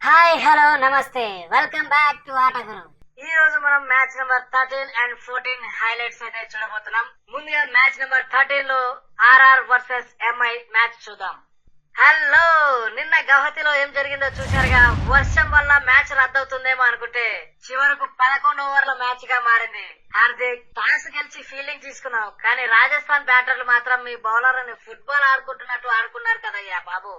Hi hello నమస్తే welcome back to ఆటగురు. ఈ రోజు మనం మ్యాచ్ నెంబర్ 13 అండ్ 14 హైలైట్స్ అయితే చూడబోతున్నాం. ముందుగా మ్యాచ్ నెంబర్ 13 లో ఆర్ఆర్ వర్సెస్ ఎంఐ మ్యాచ్ చూద్దాం. హలో, నిన్న గౌహతిలో ఏం జరిగిందో చూశారుగా. వర్షం వల్ల మ్యాచ్ రద్దవుతుందేమో అనుకుంటే చివరకు 11 ఓవర్ల మ్యాచ్ గా మారింది. హార్దిక్ టాస్ గెలిచి ఫీల్డింగ్ తీసుకున్నావు, కానీ రాజస్థాన్ బ్యాటర్లు మాత్రం మీ బౌలర్లని ఫుట్బాల్ ఆడుకుంటున్నట్టు ఆడుకున్నారు కదయ్యా బాబు.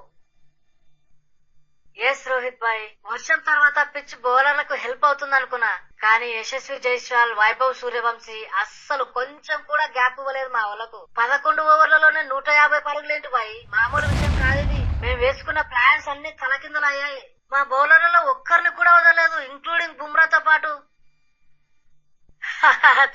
ఎస్ రోహిత్ భాయ్, వర్షం తర్వాత పిచ్ బౌలర్లకు హెల్ప్ అవుతుంది అనుకున్నా, కానీ యశస్వి జైస్వాల్, వైభవ్ సూర్యవంశీ అస్సలు కొంచెం కూడా గ్యాప్ ఇవ్వలేదు మా వాళ్ళకు. 11 ఓవర్లలోనే 150 పరుగులేంటి భాయ్, మామూలు విషయం కాదు ఇది. మేము వేసుకున్న ప్లాన్స్ అన్ని తలకిందులయ్యాయి. మా బౌలర్లలో ఒక్కరిని కూడా వదలలేదు, ఇంక్లూడింగ్ బుమ్రాతో పాటు.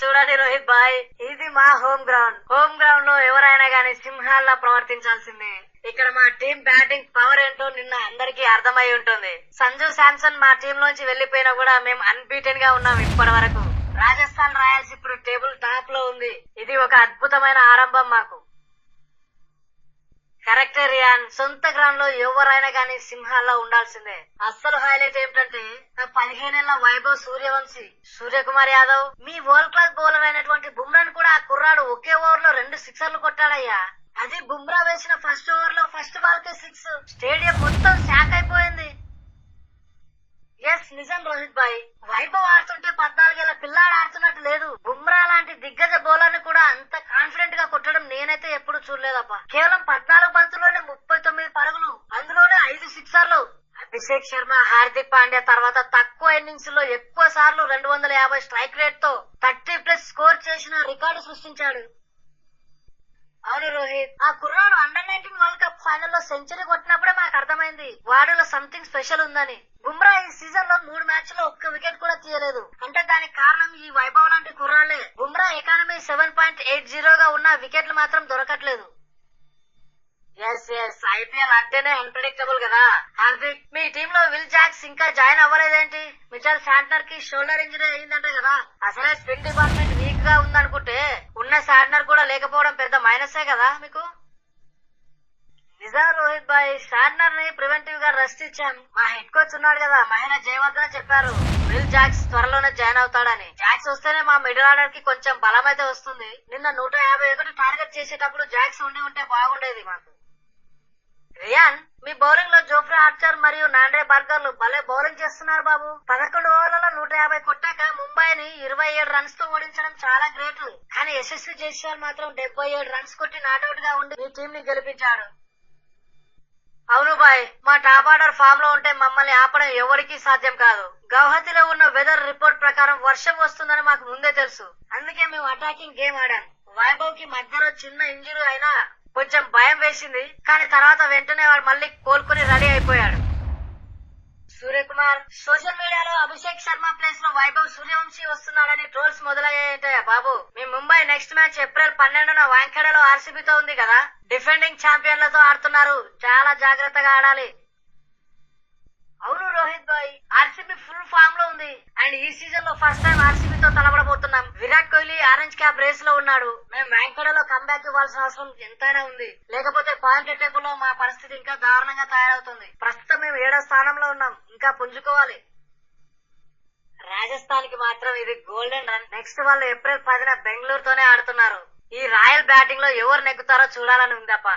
చూడండి రోహిత్ భాయ్, ఇది మా హోమ్ గ్రౌండ్ లో ఎవరైనా గానీ సింహాల్లా ప్రవర్తించాల్సిందే. ఇక్కడ మా టీం బ్యాటింగ్ పవర్ ఏంటో నిన్న అందరికీ అర్థమై ఉంటుంది. సంజు శాంసన్ మా టీం లోంచి వెళ్లిపోయినా కూడా మేము అన్బీటెన్ గా ఉన్నాం ఇప్పటి వరకు. రాజస్థాన్ రాయల్స్ ఇప్పుడు టేబుల్ టాప్ లో ఉంది. ఇది ఒక అద్భుతమైన ఆరంభం మాకు. కరెక్టే రియాన్, సొంత గ్రౌండ్ లో ఎవరైనా గానీ సింహాల్లో ఉండాల్సిందే. అస్సలు హైలైట్ ఏమిటంటే 15 ఏళ్ల వైభవ్ సూర్యవంశీ, సూర్యకుమార్ యాదవ్, మీ వరల్డ్ క్లాస్ బౌలర్ అయినటువంటి బుమ్రాను కూడా ఆ కుర్రాడు ఒకే ఓవర్ లో 2 సిక్సర్లు కొట్టాడయ్యా. అది బుమ్రా వేసిన ఫస్ట్ ఓవర్ లో ఫస్ట్ బాల్ కే 6. స్టేడియం మొత్తం షాక్ అయిపోయింది. ఎస్ నిజం రోహిత్ భాయ్, వైభవ్ ఆడుతుంటే 14 ఏళ్ల పిల్లాడు ఆడుతున్నట్టు లేదు. బుమ్రా లాంటి దిగ్గజ బౌలర్ ని కూడా అంత కాన్ఫిడెంట్ గా కొట్టడం నేనైతే ఎప్పుడు చూడలేదప్ప. కేవలం 14 బంతుల్లోనే 39 పరుగులు, అందులోనే 5 సిక్సర్లు. అభిషేక్ శర్మ, హార్దిక్ పాండ్యా తర్వాత తక్కువ ఇన్నింగ్స్ లో ఎక్కువ సార్లు 250 స్ట్రైక్ రేట్ తో 30+ స్కోర్ చేసిన రికార్డు సృష్టించాడు. అవును రోహిత్, ఆ కుర్రాడు అండర్-19 వరల్డ్ కప్ ఫైనల్ లో సెంచరీ కొట్టినప్పుడే మాకు అర్థమైంది వాడిలో సంథింగ్ స్పెషల్ ఉందని. బుమ్రా ఈ సీజన్ లో 3 మ్యాచ్ లో ఒక్క వికెట్ కూడా తీయలేదు అంటే దానికి కారణం ఈ వైభవ్ లాంటి కుర్రాళ్లే. బుమ్రా ఎకానమీ 7.80 గా ఉన్న వికెట్లు మాత్రం దొరకట్లేదు. ఎస్ ఐపీఎల్ అంటేనే అన్ప్రెడిక్టబుల్ కదా. హార్దిక్, మీ టీమ్ లో విల్ జాక్స్ ఇంకా జాయిన్ అవ్వలేదేంటి? మిచెల్ శాంట్నర్ కి షోల్డర్ ఇంజరీ అయిందంటే కదా. అసలే స్పిన్ డిపార్ట్మెంట్ వీక్ గా ఉందనుకుంటే ఉన్న శాంట్నర్ కూడా లేకపోవడం పెద్ద మైనసే కదా మీకు. నిజం రోహిత్ భాయ్, శాంట్నర్ ని ప్రివెంటివ్ గా రెస్ట్ ఇచ్చాం. మా హెడ్ కోచ్ ఉన్నాడు కదా మహేంద్ర జయవర్ధన్ చెప్పారు విల్ జాక్స్ త్వరలోనే జాయిన్ అవుతాడని. జాక్స్ వస్తేనే మా మిడిల్ ఆర్డర్ కి కొంచెం బలం అయితే వస్తుంది. నిన్న 151 టార్గెట్ చేసేటప్పుడు జాక్స్ ఉంటే బాగుండేది మాకు. రియాన్, మీ బౌలింగ్ లో జోఫ్రే ఆర్చర్ మరియు నాండ్రే బర్గర్లు భలే బౌలింగ్ చేస్తున్నారు బాబు. 11 ఓవర్లలో 150 కొట్టాక ముంబైని 27 రన్స్ తో ఓడించడం చాలా గ్రేట్. కానీ యశస్వి జైస్వాల్ మాత్రం 77 రన్స్ కొట్టి నాట్అవుట్ గా ఉండి మీ టీం ని గెలిపించాడు. అవును బాయ్, మా టాప్ ఆర్డర్ ఫామ్ లో ఉంటే మమ్మల్ని ఆపడం ఎవరికీ సాధ్యం కాదు. గౌహతిలో ఉన్న వెదర్ రిపోర్ట్ ప్రకారం వర్షం వస్తుందని మాకు ముందే తెలుసు. అందుకే మేము అటాకింగ్ గేమ్ ఆడాం. వైభవ్ కి మధ్యలో చిన్న ఇంజరీ అయినా కొంచెం భయం వేసింది, కానీ తర్వాత వెంటనే వాడు మళ్ళీ కోలుకుని రెడీ అయిపోయాడు. సూర్యకుమార్, సోషల్ మీడియాలో అభిషేక్ శర్మ ప్లేస్ లో వైభవ్ సూర్యవంశీ వస్తున్నాడని ట్రోల్స్ మొదలయ్యాయంటయ్యా బాబు. మీ ముంబై నెక్స్ట్ మ్యాచ్ ఏప్రిల్ 12న వాంఖేడలో ఆర్సీబీతో ఉంది కదా. డిఫెండింగ్ ఛాంపియన్లతో ఆడుతున్నారు, చాలా జాగ్రత్తగా ఆడాలి. అవును రోహిత్ భాయ్, ఆర్సీబీ ఫుల్ ఫామ్ లో ఉంది అండ్ ఈ సీజన్ లో ఫస్ట్ టైం ఆర్సీబీతో తలపడబోతున్నాం. Virat Kohli orange cap race లో ఉన్నాడు. మేము వాంఖేడలో కంబ్యాక్ ఇవ్వాల్సిన అవసరం ఎంతైనా ఉంది, లేకపోతే పాయింట్ టేబుల్ లో మా పరిస్థితి ఇంకా దారుణంగా తయారవుతుంది. ప్రస్తుతం మేము 7వ స్థానంలో ఉన్నాం, ఇంకా పుంజుకోవాలి. రాజస్థాన్ కి మాత్రం ఇది గోల్డెన్ రన్. నెక్స్ట్ వాళ్ళు ఏప్రిల్ 10న బెంగళూరుతోనే ఆడుతున్నారు. ఈ రాయల్ బ్యాటింగ్ లో ఎవరు నెగ్గుతారో చూడాలని ఉందప్ప.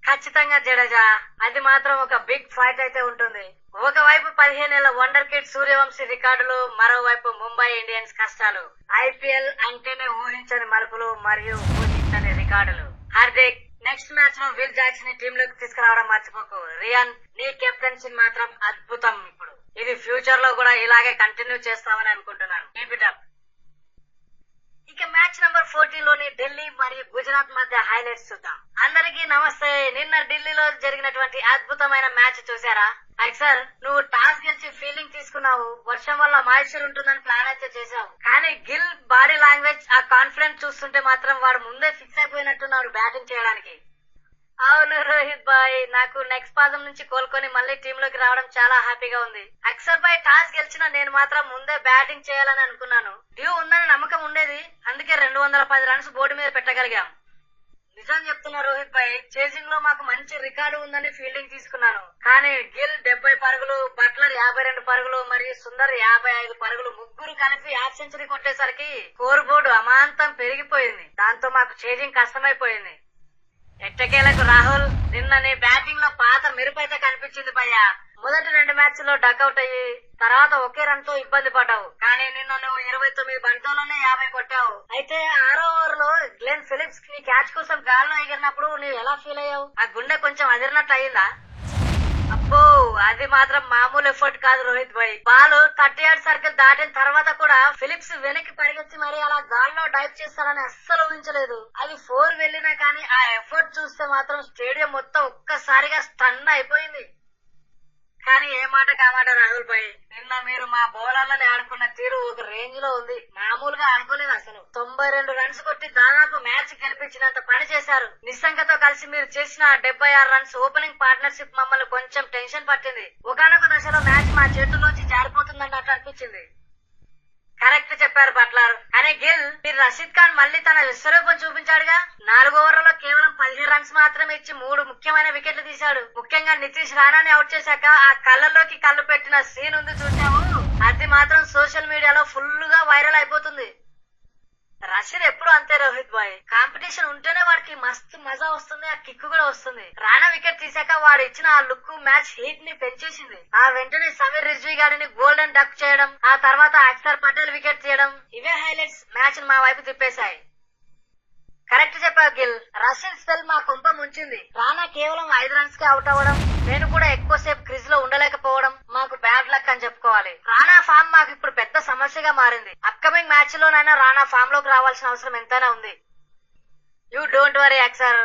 ఖచ్చితంగా జడేజా, అది మాత్రం ఒక బిగ్ ఫైట్ అయితే ఉంటుంది. ఒకవైపు 15 ఏళ్ల వండర్ కిడ్ సూర్యవంశీ రికార్డులు, మరోవైపు ముంబై ఇండియన్స్ కష్టాలు. ఐపీఎల్ అంటేనే ఊహించని మలుపులు మరియు ఊహించని రికార్డులు. హార్దిక్, నెక్స్ట్ మ్యాచ్ లో విల్ జాక్స్ ని టీమ్ లోకి తీసుకురావడం మర్చిపోకు. రియాన్, నీ కెప్టెన్సీ మాత్రం అద్భుతం. ఇప్పుడు ఇది ఫ్యూచర్ లో కూడా ఇలాగే కంటిన్యూ చేస్తామని అనుకుంటున్నాను. Keep it up. ఇక మ్యాచ్ నెంబర్ 14 లోని ఢిల్లీ మరియు గుజరాత్ మధ్య హైలైట్స్ చూద్దాం. అందరికీ నమస్తే. నిన్న ఢిల్లీలో జరిగినటువంటి అద్భుతమైన మ్యాచ్ చూసారా? అక్సర్, నువ్వు టాస్ గెలిచి ఫీల్డింగ్ తీసుకున్నావు. వర్షం వల్ల మాయిశ్చర్ ఉంటుందని ప్లాన్ అయితే చేశావు, కానీ గిల్ బాడీ లాంగ్వేజ్, ఆ కాన్ఫిడెన్స్ చూస్తుంటే మాత్రం వాడు ముందే ఫిక్స్ అయిపోయినట్టున్నాడు బ్యాటింగ్ చేయడానికి. అవును రోహిత్ భాయ్, నాకు నెక్స్ట్ పాదం నుంచి కోలుకొని మళ్ళీ టీమ్ లోకి రావడం చాలా హ్యాపీగా ఉంది. అక్సర్ భాయ్ టాస్ గెలిచినా నేను మాత్రం ముందే బ్యాటింగ్ చేయాలని అనుకున్నాను. డ్యూ ఉందని నమ్మకం ఉండేది, అందుకే 210 రన్స్ బోర్డు మీద పెట్టగలిగాం. నిజం చెప్తున్నా రోహిత్ భాయ్, చేసింగ్ లో మాకు మంచి రికార్డు ఉందని ఫీల్డింగ్ తీసుకున్నాను. కానీ గిల్ 70 పరుగులు, బట్లర్ 52 పరుగులు మరియు సుందర్ 55 పరుగులు ముగ్గురు కలిపి హాఫ్ సెంచరీ కొట్టేసరికి స్కోర్ బోర్డు అమాంతం పెరిగిపోయింది. దాంతో మాకు చేజింగ్ కష్టమైపోయింది. ఎట్టకేలకు రాహుల్, నిన్న నీ బ్యాటింగ్ లో పాత మెరుపైతే కనిపించింది భయ్యా. మొదటి 2 మ్యాచ్ల్లో డకౌట్ అయ్యి తర్వాత ఒకే రన్ తో ఇబ్బంది పడ్డావు. కానీ నిన్న నువ్వు 29 బంతుల్లోనే 50 కొట్టావు. అయితే 6వ ఓవర్ లో గ్లెన్ ఫిలిప్స్ నీ క్యాచ్ కోసం గాల్లో ఎగిరినప్పుడు నువ్వు ఎలా ఫీల్ అయ్యావు? ఆ గుండె కొంచెం అదిరినట్టు అయిందా? అబ్బో, అది మాత్రం మామూలు ఎఫర్ట్ కాదు రోహిత్ భాయ్. బాల్ 30 యార్డ్ సర్కిల్ దాటిన తర్వాత కూడా ఫిలిప్స్ వెనక్కి పరిగెత్తి మరి అలా గాల్లో డైవ్ చేస్తాడని అస్సలు ఊహించలేదు. అది 4 వెళ్ళినా కానీ ఆ ఎఫర్ట్ చూస్తే మాత్రం స్టేడియం మొత్తం ఒక్కసారిగా స్టన్ అయిపోయింది. కానీ ఏ మాట కామాట రాహుల్ భాయ్, నిన్న మీరు మా బౌలర్లని ఆడుకున్న తీరు ఒక రేంజ్ లో ఉంది. మామూలుగా ఆడుకోలేదు అసలు. 92 రన్స్ కొట్టి దాదాపు మ్యాచ్ గెలిపించినంత పని చేశారు. నిస్సంగతో కలిసి మీరు చేసిన 76 రన్స్ ఓపెనింగ్ పార్ట్నర్షిప్ మమ్మల్ని కొంచెం టెన్షన్ పట్టింది. ఒకానొక దశలో మ్యాచ్ మా చేతుల్లోంచి జారిపోతుందన్నట్టు అనిపించింది. కరెక్ట్ చెప్పారు బట్లర్. కానీ గిల్, మీరు రషీద్ ఖాన్ మళ్ళీ తన విశ్వరూపం చూపించాడుగా. 4 ఓవర్లలో కేవలం 17 రన్స్ మాత్రమే ఇచ్చి 3 ముఖ్యమైన వికెట్లు తీశాడు. ముఖ్యంగా నితీష్ రాణాని అవుట్ చేశాక ఆ కళ్ళల్లోకి కళ్ళు పెట్టిన సీన్ ఉంది చూసావు, అది మాత్రం సోషల్ మీడియాలో ఫుల్ గా వైరల్ అయిపోతుంది. రషీద్ ఎప్పుడు అంతే రోహిత్ భాయ్, కాంపిటీషన్ ఉంటేనే వాడికి మస్తు మజా వస్తుంది, ఆ కిక్ కూడా వస్తుంది. రాణా వికెట్ తీసాక వాడు ఇచ్చిన ఆ లుక్ మ్యాచ్ హీట్ ని పెంచేసింది. ఆ వెంటనే సమీర్ రిజ్వీ గారిని గోల్డెన్ డక్ చేయడం, ఆ తర్వాత అక్షర్ పటేల్ వికెట్ తీయడం, ఇవే హైలైట్స్ మ్యాచ్ మా వైపు తిప్పేశాయి. కరెక్ట్ చెప్పావు గిల్, రషీద్ స్పెల్ మా కుంప ముంచింది. రాణా కేవలం 5 రన్స్ కి అవుట్ అవ్వడం, నేను కూడా ఎక్కువసేపు క్రిజ్ లో ఉండలేకపోవడం మాకు బ్యాడ్ లక్ అని చెప్పుకోవాలి. రాణా ఫామ్ మాకు ఇప్పుడు పెద్ద సమస్యగా మారింది. అప్కమింగ్ మ్యాచ్ లోనైనా రాణా ఫామ్ లోకి రావాల్సిన అవసరం ఎంతైనా ఉంది. You don't worry Axar,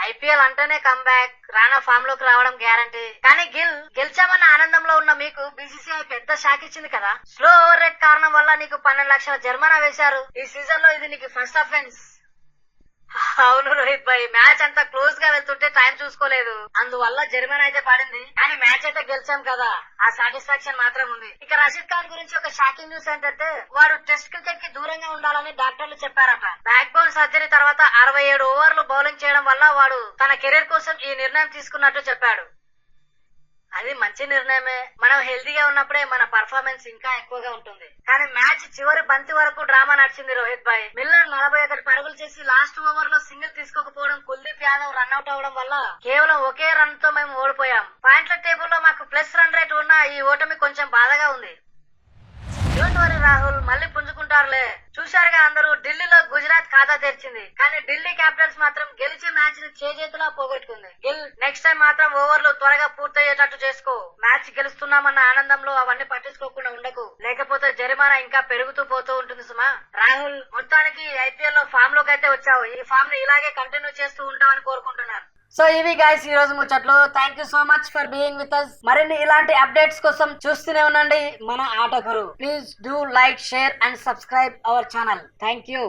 IPL అంటేనే కమ్బ్యాక్. రాణా ఫామ్ లోకి రావడం గ్యారంటీ. కానీ గిల్, గెలిచామన్న ఆనందంలో ఉన్న మీకు బీసీసీఐ పెద్ద షాక్ ఇచ్చింది కదా. స్లో ఓవర్ రేట్ కారణం వల్ల నీకు 12 లక్షల జరిమానా వేశారు. ఈ సీజన్ లో ఇది నీకు ఫస్ట్ అఫెన్స్. అవును రోహిత్ భాయ్, మ్యాచ్ అంతా క్లోజ్ గా వెళ్తుంటే టైం చూసుకోలేదు, అందువల్ల జరిమానా అయితే పడింది. కానీ మ్యాచ్ అయితే గెలిచాం కదా, ఆ సాటిస్ఫాక్షన్ మాత్రం ఉంది. ఇక రషీద్ ఖాన్ గురించి ఒక షాకింగ్ న్యూస్ ఏంటంటే వాడు టెస్ట్ క్రికెట్ కి దూరంగా ఉండాలని డాక్టర్లు చెప్పారట. బ్యాక్ బోన్ సర్జరీ తర్వాత 67 ఓవర్లు బౌలింగ్ చేయడం వల్ల వాడు తన కెరీర్ కోసం ఈ నిర్ణయం తీసుకున్నట్టు చెప్పాడు. అది మంచి నిర్ణయమే. మనం హెల్తీగా ఉన్నప్పుడే మన పర్ఫార్మెన్స్ ఇంకా ఎక్కువగా ఉంటుంది. కానీ మ్యాచ్ చివరి బంతి వరకు డ్రామా నడిచింది రోహిత్ భాయ్. మిల్లర్ 41 పరుగులు చేసి లాస్ట్ ఓవర్ లో సింగిల్ తీసుకోకపోవడం, కుల్దీప్ యాదవ్ రన్అట్ అవడం వల్ల కేవలం ఒకే రన్ తో మేము ఓడిపోయాం. పాయింట్ల టేబుల్ లో మాకు ప్లస్ రన్ రేట్ ఉన్న ఈ ఓటమి కొంచెం బాధగా ఉంది. డోంట్ వరీ రాహుల్, మళ్ళీ పుంజుకుంటారులే. చూశారుగా అందరూ, ఢిల్లీలో గుజరాత్ ఖాతా తెరిచింది. కానీ ఢిల్లీ క్యాపిటల్స్ మాత్రం గెలిచే మ్యాచ్ ని చేజేతులా పోగొట్టుకుంది. గిల్, నెక్స్ట్ టైం మాత్రం ఓవర్లు త్వరగా పూర్తయ్యేటట్టు చేసుకో. మ్యాచ్ గెలుస్తున్నామన్న ఆనందంలో అవన్నీ పట్టించుకోకుండా ఉండకు, లేకపోతే జరిమానా ఇంకా పెరుగుతూ పోతూ ఉంటుంది సుమా. రాహుల్, మొత్తానికి ఐపీఎల్ లో ఫామ్ లోకి అయితే వచ్చావు. ఈ ఫామ్ ని ఇలాగే కంటిన్యూ చేస్తూ ఉంటామని కోరుకుంటున్నాను. సో ఇవి గైస్ ఈ రోజు ముచ్చట్లు. Thank you so much for being with us. మరిన్ని ఇలాంటి అప్డేట్స్ కోసం చూస్తూనే ఉండండి మన ఆట గురు. Please do like, share and subscribe our channel. Thank you.